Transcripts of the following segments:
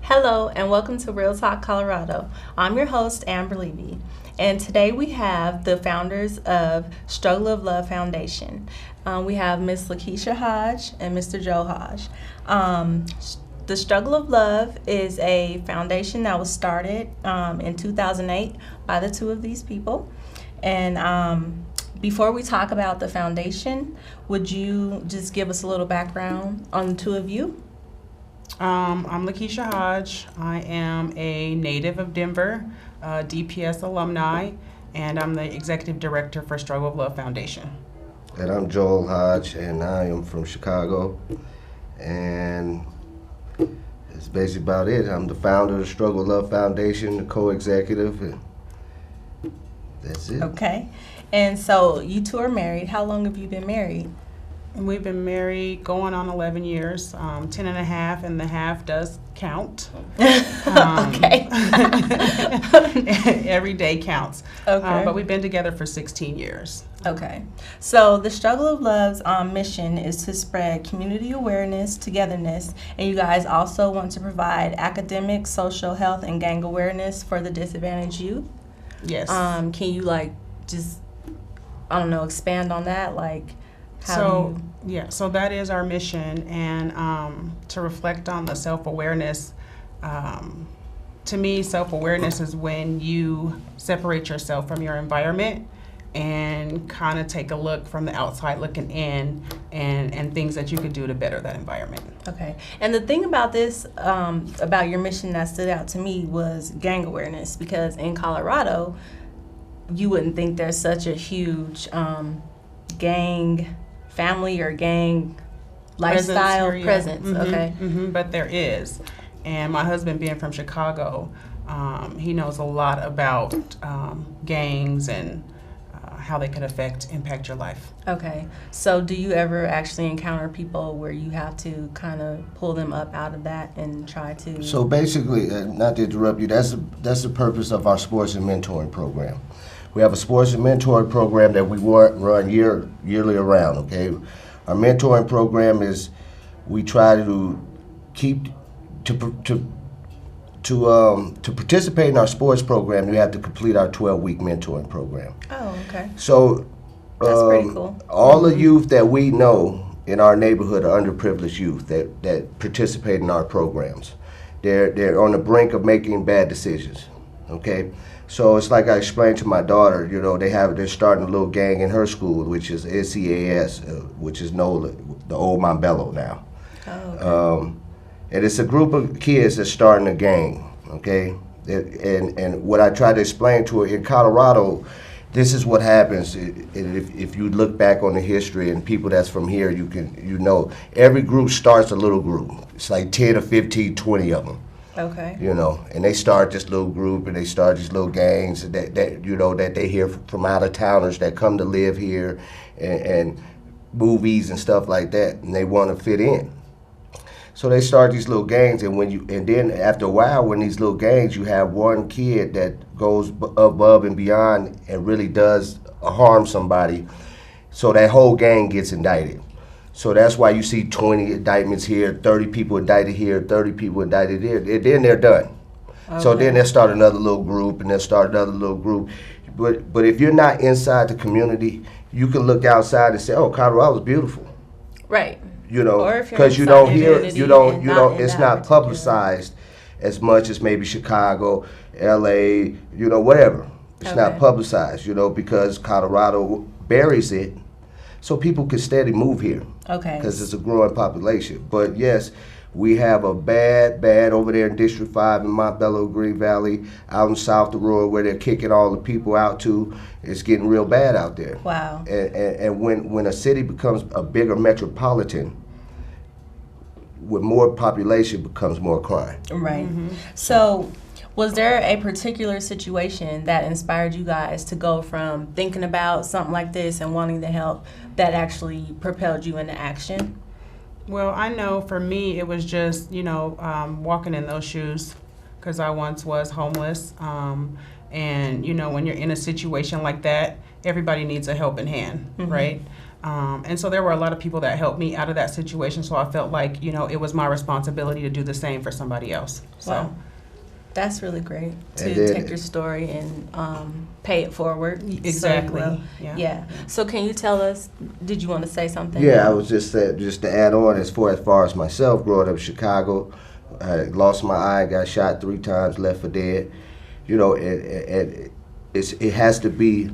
Hello and welcome to Real Talk Colorado. I'm your host, Amber Levy, and today we have the founders of Struggle of Love Foundation. We have Miss Lakeshia Hodge and Mr. Joe Hodge. The Struggle of Love is a foundation that was started in 2008 by the two of these people. And before we talk about the foundation, would you just give us a little background on the two of you? I'm Lakeshia Hodge. I am a native of Denver, DPS alumni, and I'm the executive director for Struggle of Love Foundation. And I'm Joel Hodge, and I am from Chicago, and that's basically about it. I'm the founder of the Struggle of Love Foundation, the co-executive, and that's it. Okay. And so you two are married. How long have you been married? And we've been married going on 11 years, 10 and a half, and the half does count. Okay. Every day counts. Okay. But we've been together for 16 years. Okay. So the Struggle of Love's mission is to spread community awareness, togetherness, and you guys also want to provide academic, social, health, and gang awareness for the disadvantaged youth. Yes. Can you expand on that? So that is our mission, and to reflect on the self-awareness, to me, self-awareness is when you separate yourself from your environment and kind of take a look from the outside looking in and things that you could do to better that environment. Okay. And the thing about this, about your mission that stood out to me was gang awareness, because in Colorado, you wouldn't think there's such a huge gang family or gang lifestyle presence. Mm-hmm, okay. Mm-hmm, but there is. And my husband being from Chicago, he knows a lot about gangs and how they could impact your life. Okay. So do you ever actually encounter people where you have to kind of pull them up out of that and try to... So basically, not to interrupt you, that's the purpose of our sports and mentoring program. We have a sports and mentoring program that we run yearly around, okay? Our mentoring program is we try to keep, to participate in our sports program, you have to complete our 12-week mentoring program. Oh, okay. So That's pretty cool. All the youth that we know in our neighborhood are underprivileged youth that participate in our programs. They're on the brink of making bad decisions, okay? So it's like I explained to my daughter, they're starting a little gang in her school, which is SEAS, which is the old Montbello now. Oh, okay. And it's a group of kids that's starting a gang, okay? And what I try to explain to her, in Colorado, this is what happens. If you look back on the history and people that's from here, every group starts a little group. It's like 10 or 15, 20 of them. Okay. And they start this little group and they start these little gangs that they hear from out of towners that come to live here and movies and stuff like that, and they want to fit in. So they start these little gangs, and then after a while, when these little gangs, you have one kid that goes above and beyond and really does harm somebody, so that whole gang gets indicted. So that's why you see 20 indictments here, 30 people indicted here, 30 people indicted there, and then they're done. Okay. So then they'll start another little group, and they'll start another little group. But if you're not inside the community, you can look outside and say, "Oh, Colorado's beautiful." Right. Because you don't hear, it's not publicized as much as maybe Chicago, LA, whatever. It's not publicized, because Colorado buries it, so people can steady move here. Okay. Because it's a growing population. But yes, we have a bad over there in District 5 in Montbello, Green Valley, out in South Aurora, where they're kicking all the people out to. It's getting real bad out there. Wow. And when a city becomes a bigger metropolitan, with more population becomes more crime. Right. Mm-hmm. So was there a particular situation that inspired you guys to go from thinking about something like this and wanting to help that actually propelled you into action? Well, I know for me it was just, walking in those shoes, because I once was homeless. And, you know, when you're in a situation like that, everybody needs a helping hand, right? And so there were a lot of people that helped me out of that situation, so I felt like, you know, it was my responsibility to do the same for somebody else. So. Wow. That's really great to And then- take your story and pay it forward. Exactly. So well. Yeah. So can you tell us, did you want to say something? Yeah, I was just to add on as far as myself, growing up in Chicago, I lost my eye, got shot 3 times, left for dead. You know, it has to be.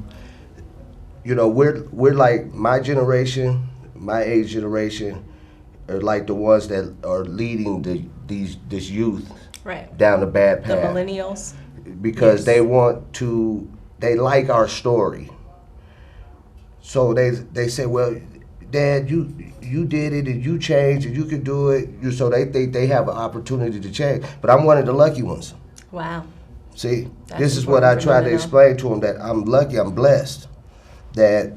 You know, we're like my generation, my age generation, are like the ones that are leading this youth Right. down the bad The path. millennials. Because they like our story. So they say, well, Dad, you did it and you changed and you could do it. So they think they have an opportunity to change. But I'm one of the lucky ones. Wow. See, That's this is what I important for try them to to know. explain to them, that I'm lucky, I'm blessed, that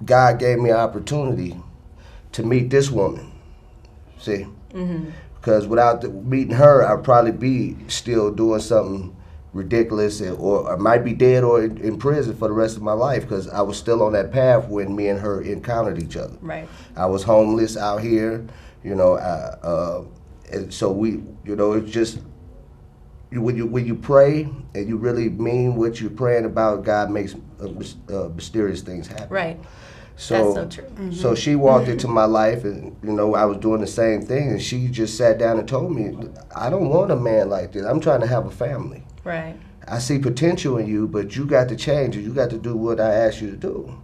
God gave me an opportunity to meet this woman. See? Because without meeting her, I'd probably be still doing something ridiculous, or I might be dead or in prison for the rest of my life, because I was still on that path when me and her encountered each other. Right. I was homeless out here, you know, and so we, you know, it's just, when you pray and you really mean what you're praying about, God makes mysterious things happen. Right. So, That's so true. So she walked into my life, and you know, I was doing the same thing, and she just sat down and told me, I don't want a man like this. I'm trying to have a family. Right. I see potential in you, but you got to change, and you got to do what I asked you to do.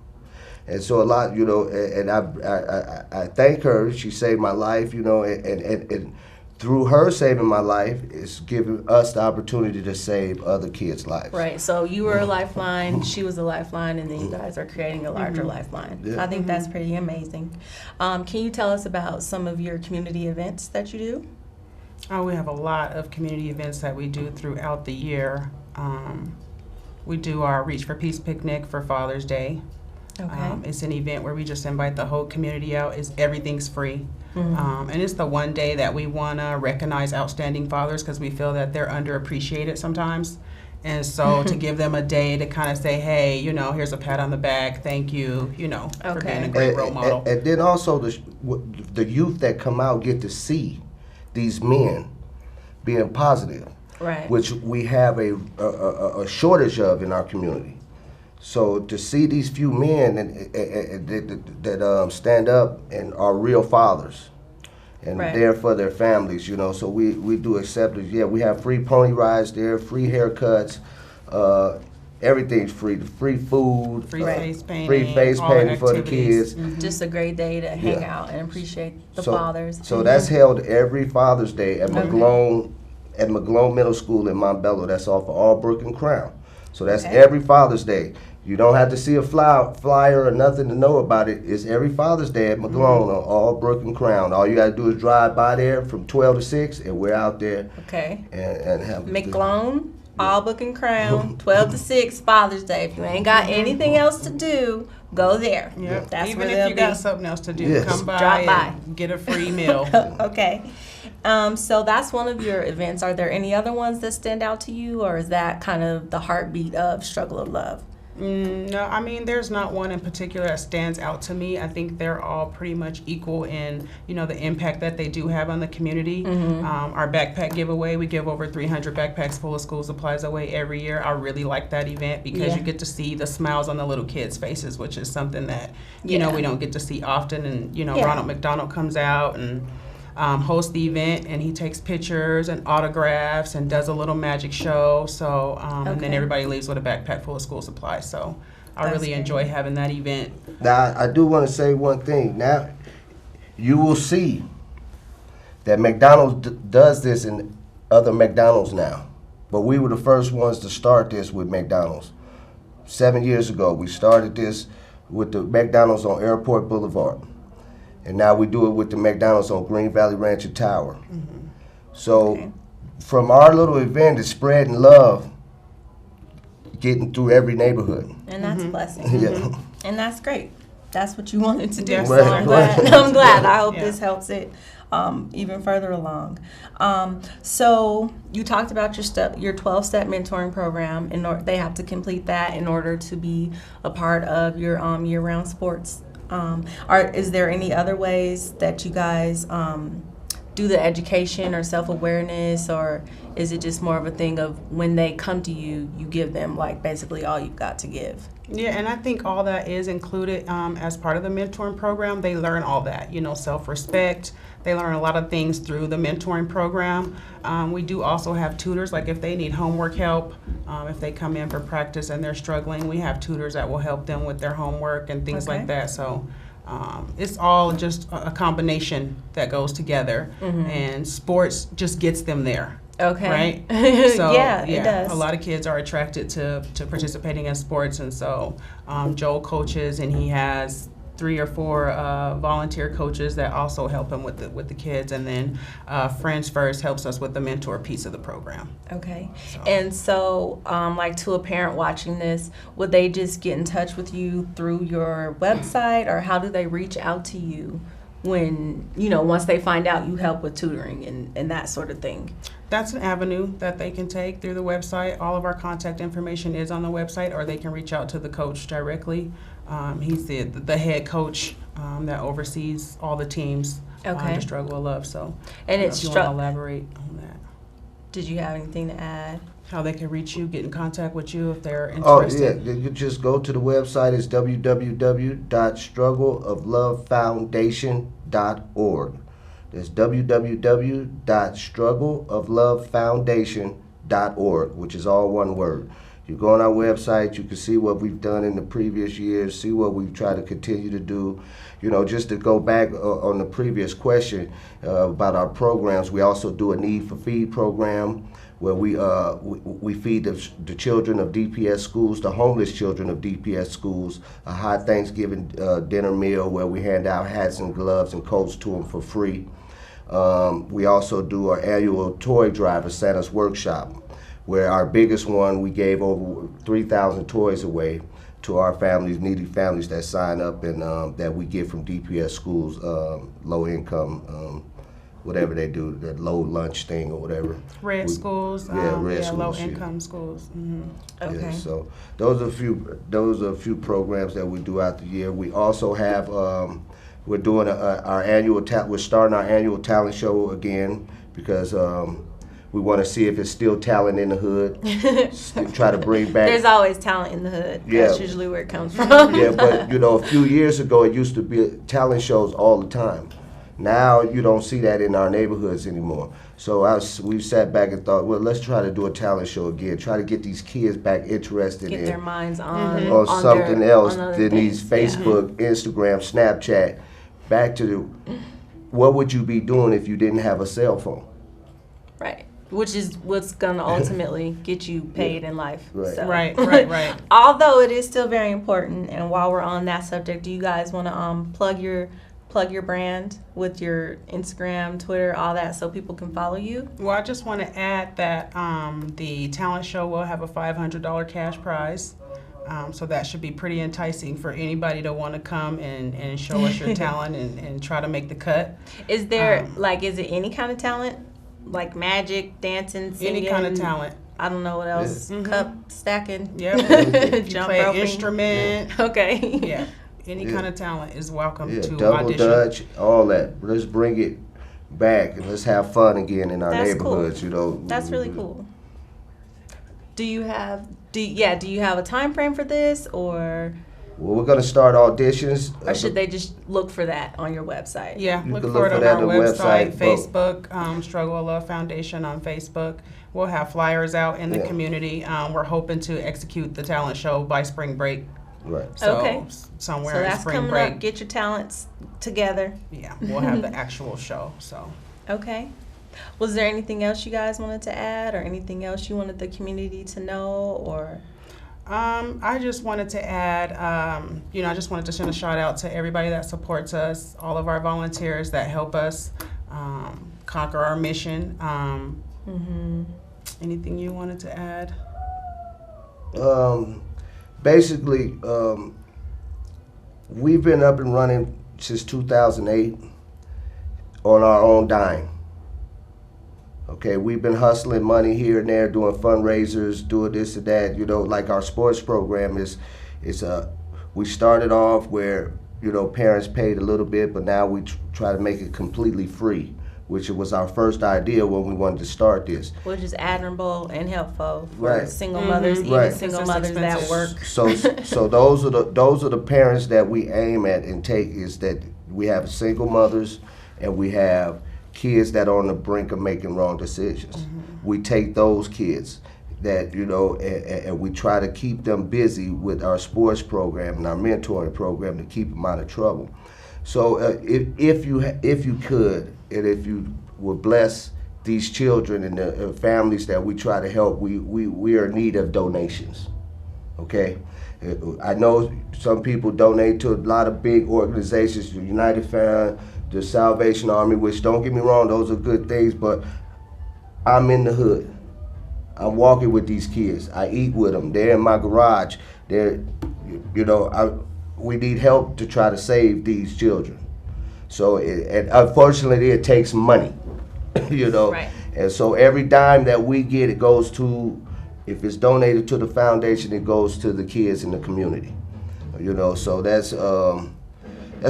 And so a lot, you know, and I thank her. She saved my life, you know, and through her saving my life, it's given us the opportunity to save other kids' lives. Right. So you were a lifeline, she was a lifeline, and then you guys are creating a larger lifeline. Yeah. I think that's pretty amazing. Can you tell us about some of your community events that you do? Oh, we have a lot of community events that we do throughout the year. We do our Reach for Peace picnic for Father's Day. Okay. It's an event where we just invite the whole community out. Everything's free. And it's the one day that we want to recognize outstanding fathers, because we feel that they're underappreciated sometimes. And so to give them a day to kind of say, hey, you know, here's a pat on the back, thank you, you know, for being a great role model. And then also the youth that come out get to see these men being positive, Right. which we have a shortage of in our community. So to see these few men that stand up and are real fathers and Right. there for their families, you know. So we do accept it. Yeah, we have free pony rides there, free haircuts, everything's free. Free food, Free face painting, free face all the painting for the activities. kids. Just a great day to hang Yeah. out and appreciate the So- fathers. So that's held every Father's Day at McGlone Middle School in Montbello. That's off of Albrook and Crown. So that's Okay. every Father's Day. You don't have to see a flyer or nothing to know about it. It's every Father's Day at McGlone on Albrook and Crown. All you got to do is drive by there from 12 to 6, and we're out there Okay. and have McGlone, Albrook and Crown, 12 to 6, Father's Day. If you ain't got anything else to do, go there. Yep. That's Even where if they'll you got be. something else to do, Yes. come by, Drop by. and get a free meal. Okay. So that's one of your events. Are there any other ones that stand out to you, or is that kind of the heartbeat of Struggle of Love? No, I mean, there's not one in particular that stands out to me. I think they're all pretty much equal in, you know, the impact that they do have on the community. Our backpack giveaway, we give over 300 backpacks full of school supplies away every year. I really like that event because Yeah. you get to see the smiles on the little kids' faces, which is something that, you know, Yeah. we don't get to see often. And, you know, Yeah. Ronald McDonald comes out and hosts the event, and he takes pictures and autographs and does a little magic show. So, and then Okay. everybody leaves with a backpack full of school supplies. So I That's really great. enjoy having that event. Now, I do want to say one thing. Now, you will see that McDonald's does this in other McDonald's now. But we were the first ones to start this with McDonald's. 7 years ago, we started this with the McDonald's on Airport Boulevard. And now we do it with the McDonald's on Green Valley Ranch and Tower. So Okay. from our little event, it's spreading love, getting through every neighborhood. And that's a blessing. Yeah. And that's great. that's what you wanted to do. Yes, So I'm glad. I'm glad. I hope Yeah. this helps it even further along. So you talked about your 12-step mentoring program. They have to complete that in order to be a part of your year-round sports. Is there any other ways that you guys do the education or self-awareness, or is it just more of a thing of when they come to you, you give them like basically all you've got to give? Yeah, and I think all that is included as part of the mentoring program. They learn all that, self-respect. They learn a lot of things through the mentoring program. We do also have tutors, like if they need homework help, if they come in for practice and they're struggling, we have tutors that will help them with their homework and things like that. So it's all just a combination that goes together, and sports just gets them there. Okay. Right? So, yeah, it does. A lot of kids are attracted to participating in sports, and so Joel coaches, and he has 3 or 4 volunteer coaches that also help him with the kids, and then Friends First helps us with the mentor piece of the program. Okay. And so, like to a parent watching this, would they just get in touch with you through your website, or how do they reach out to you when, once they find out you help with tutoring and that sort of thing? That's an avenue that they can take through the website. All of our contact information is on the website, or they can reach out to the coach directly. He's the head coach that oversees all the teams under Struggle of Love. So, and it's if you want to elaborate on that. Did you have anything to add? How they can reach you, get in contact with you if they're interested. Oh, yeah. You just go to the website. It's www.struggleoflovefoundation.org. That's www.struggleoflovefoundation.org, which is all one word. You go on our website, you can see what we've done in the previous years, see what we've tried to continue to do. Just to go back on the previous question about our programs, we also do a Need for Feed program where we feed the children of DPS schools, the homeless children of DPS schools, a hot Thanksgiving dinner meal where we hand out hats and gloves and coats to them for free. We also do our annual toy drive at Santa's Workshop, where our biggest one, we gave over 3,000 toys away to our families, needy families that sign up, and that we get from DPS schools, low income, whatever they do, that low lunch thing or whatever. Red schools, schools, low income schools. Mm-hmm. Okay. Yeah, so those are a few programs that we do out the year. We also have we're doing we're starting our annual talent show again because we want to see if it's still talent in the hood. Try to bring back. There's always talent in the hood. Yeah. That's usually where it comes from. Yeah, but a few years ago it used to be talent shows all the time. Now you don't see that in our neighborhoods anymore. So we sat back and thought, well, let's try to do a talent show again. Try to get these kids back interested Get in their minds on something else on than these Facebook, Instagram, Snapchat. Back to what would you be doing if you didn't have a cell phone? Right. Which is what's gonna ultimately get you paid in life. Right. So. Right. Although it is still very important, and while we're on that subject, do you guys want to plug your brand with your Instagram, Twitter, all that, so people can follow you? Well, I just want to add that the talent show will have a $500 cash prize. So that should be pretty enticing for anybody to want to come and show us your talent and try to make the cut. Is there, is it any kind of talent? Like magic, dancing, singing? Any kind of talent. I don't know what else. Yeah. Cup stacking? Yep. Jump play an roping? instrument. Okay. Yeah. Any kind of talent is welcome to double audition. Dutch, all that. Let's bring it back and let's have fun again in our neighborhoods. Cool. That's really cool. Do you have a time frame for this, or? Well, we're gonna start auditions. Or should they just look for that on your website? Yeah, You look can for it on our the website, website, Facebook, Struggle of Love Foundation on Facebook. We'll have flyers out in the community. We're hoping to execute the talent show by spring break. Right. So Okay. somewhere So in that's spring coming break. up. Get your talents together. Yeah, we'll have the actual show. So. Okay. Was there anything else you guys wanted to add, or anything else you wanted the community to know, or? I just wanted to add, I just wanted to send a shout out to everybody that supports us, all of our volunteers that help us conquer our mission. Anything you wanted to add? Basically, we've been up and running since 2008 on our own dime. Okay, we've been hustling money here and there, doing fundraisers, doing this and that. You know, like our sports program we started off where, you know, parents paid a little bit, but now we try to make it completely free, which was our first idea when we wanted to start this. Which is admirable and helpful for Right. single mothers, even Right. single mothers that work. So those are the parents that we aim at and take, is that we have single mothers and we have kids that are on the brink of making wrong decisions. We take those kids that, you know, and we try to keep them busy with our sports program and our mentoring program to keep them out of trouble. So if you could, and if you would bless these children and the families that we try to help, we are in need of donations. Okay, I know some people donate to a lot of big organizations, the United Fan, the Salvation Army, which, don't get me wrong, those are good things, but I'm in the hood. I'm walking with these kids. I eat with them. They're in my garage. We need help to try to save these children. So, and unfortunately, it takes money, you know. Right. And so every dime that we get, it goes to, if it's donated to the foundation, it goes to the kids in the community. You know, so that's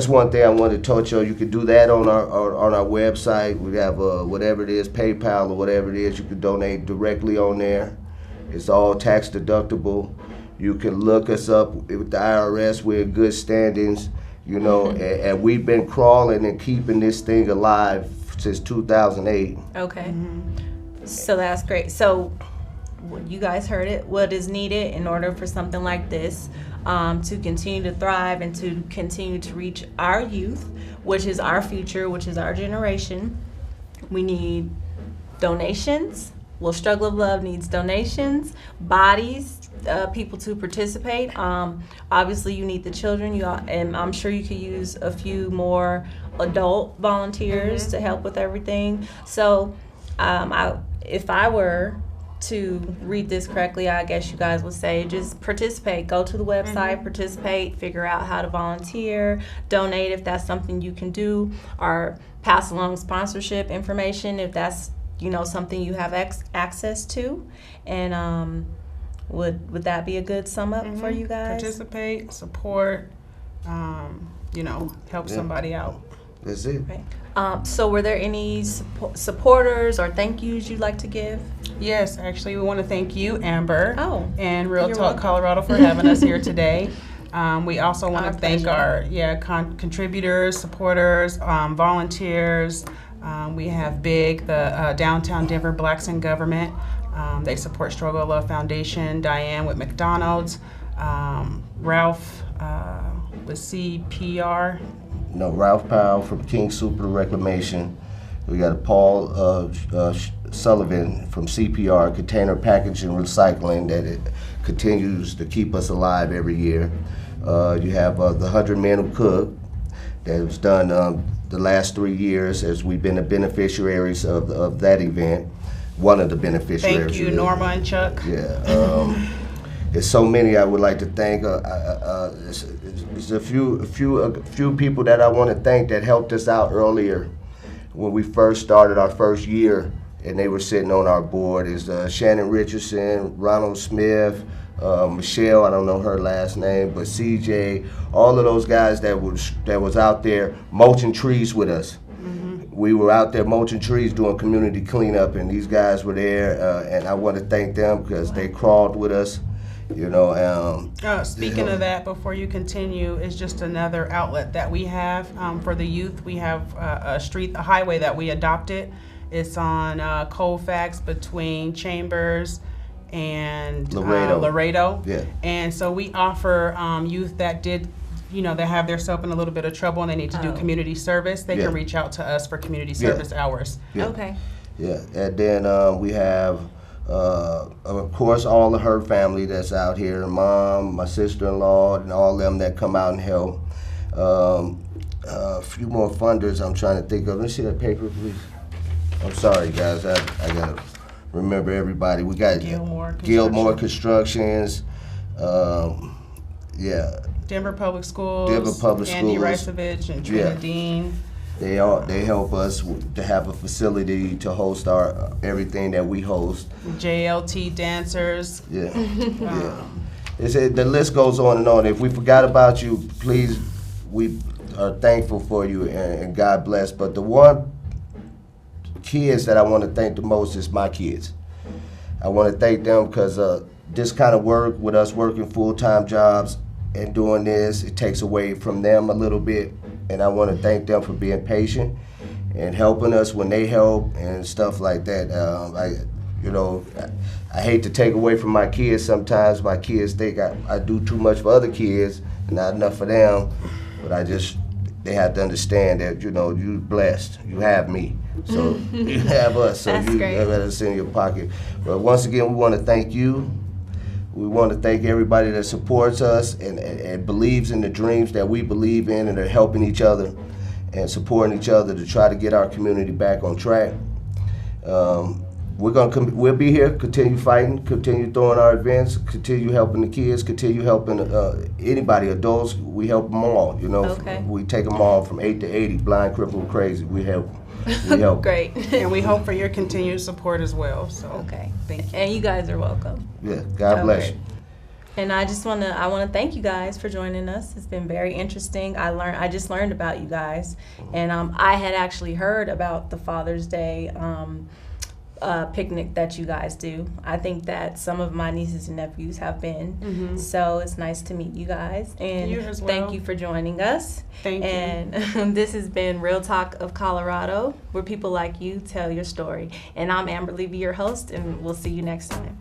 one thing I wanted to touch on. You can do that on our website. We have whatever it is, PayPal or whatever it is. You can donate directly on there. It's all tax deductible. You can look us up with the IRS. We're in good standings, you know, and we've been crawling and keeping this thing alive since 2008. Okay. So that's great. So you guys heard it. What is needed in order for something like this to continue to thrive and to continue to reach our youth, which is our future, which is our generation? We need donations. Well, Struggle of Love needs donations, bodies, people to participate. Obviously, you need the children, and I'm sure you could use a few more adult volunteers to help with everything. So if I were to read this correctly, I guess you guys would say just participate. Go to the website, participate, figure out how to volunteer, donate if that's something you can do, or pass along sponsorship information if that's, you know, something you have access to. And would that be a good sum up for you guys? Participate, support, you know, help somebody out. That's it. Right. So were there any supporters or thank yous you'd like to give? Yes, actually, we want to thank you, Amber, and Real You're Talk welcome. Colorado for having us here today. We also want Our to thank pleasure. our contributors, supporters, volunteers. We have Big, the Downtown Denver Blacks in Government. They support Struggle of Love Foundation. Diane with McDonald's. Ralph with CPR. No, Ralph Powell from King Super Reclamation. We got Paul Sullivan from CPR, Container Packaging Recycling, that it continues to keep us alive every year. You have the 100 Men Who Cook, that was done the last 3 years, as we've been the beneficiaries of that event. One of the beneficiaries. Thank you, Norma and Chuck. Yeah. There's so many I would like to thank. There's a few people that I want to thank that helped us out earlier when we first started our first year, and they were sitting on our board. Is Shannon Richardson, Ronald Smith, Michelle, I don't know her last name, but CJ, all of those guys that was out there mulching trees with us. We were out there mulching trees doing community cleanup, and these guys were there, and I want to thank them because they crawled with us. You know, speaking of that, before you continue, is just another outlet that we have for the youth. We have a highway that we adopted. It's on Colfax between Chambers and Laredo. Yeah. And so we offer youth that that have their self in a little bit of trouble and they need to do community service. They can reach out to us for community service hours. Yeah. Okay. Yeah, and then we have. Of course, all of her family that's out here, Mom, my sister-in-law, and all them that come out and help. A few more funders I'm trying to think of. Let me see that paper, please. I'm sorry, guys. I gotta remember everybody. We got Gilmore Constructions. Denver Public Schools. Denver Public Andy Schools. Ricevich and Trina Dean. They help us to have a facility to host our everything that we host. JLT dancers. Yeah, the list goes on and on. If we forgot about you, please, we are thankful for you and God bless. But the one kids that I want to thank the most is my kids. I want to thank them because this kind of work, with us working full-time jobs and doing this, it takes away from them a little bit. And I want to thank them for being patient and helping us when they help and stuff like that. I hate to take away from my kids sometimes. My kids think I do too much for other kids and not enough for them. But they have to understand that, you're blessed. You have me. So you have us. So you have us in your pocket. But once again, we want to thank you. We want to thank everybody that supports us and believes in the dreams that we believe in, and are helping each other and supporting each other to try to get our community back on track. We'll be here, continue fighting, continue throwing our events, continue helping the kids, continue helping anybody, adults. We help them all. Okay. We take them all from 8 to 80, blind, crippled, crazy. We help. We help. Great. And we hope for your continued support as well. So Okay. thank you. And you guys are welcome. Yeah. God bless you. And I want to thank you guys for joining us. It's been very interesting. I just learned about you guys, and I had actually heard about the Father's Day picnic that you guys do. I think that some of my nieces and nephews have been. So it's nice to meet you guys. And You as well. thank you for joining us. Thank you. And this has been Real Talk of Colorado, where people like you tell your story. And I'm Amber Levy, your host, and we'll see you next time.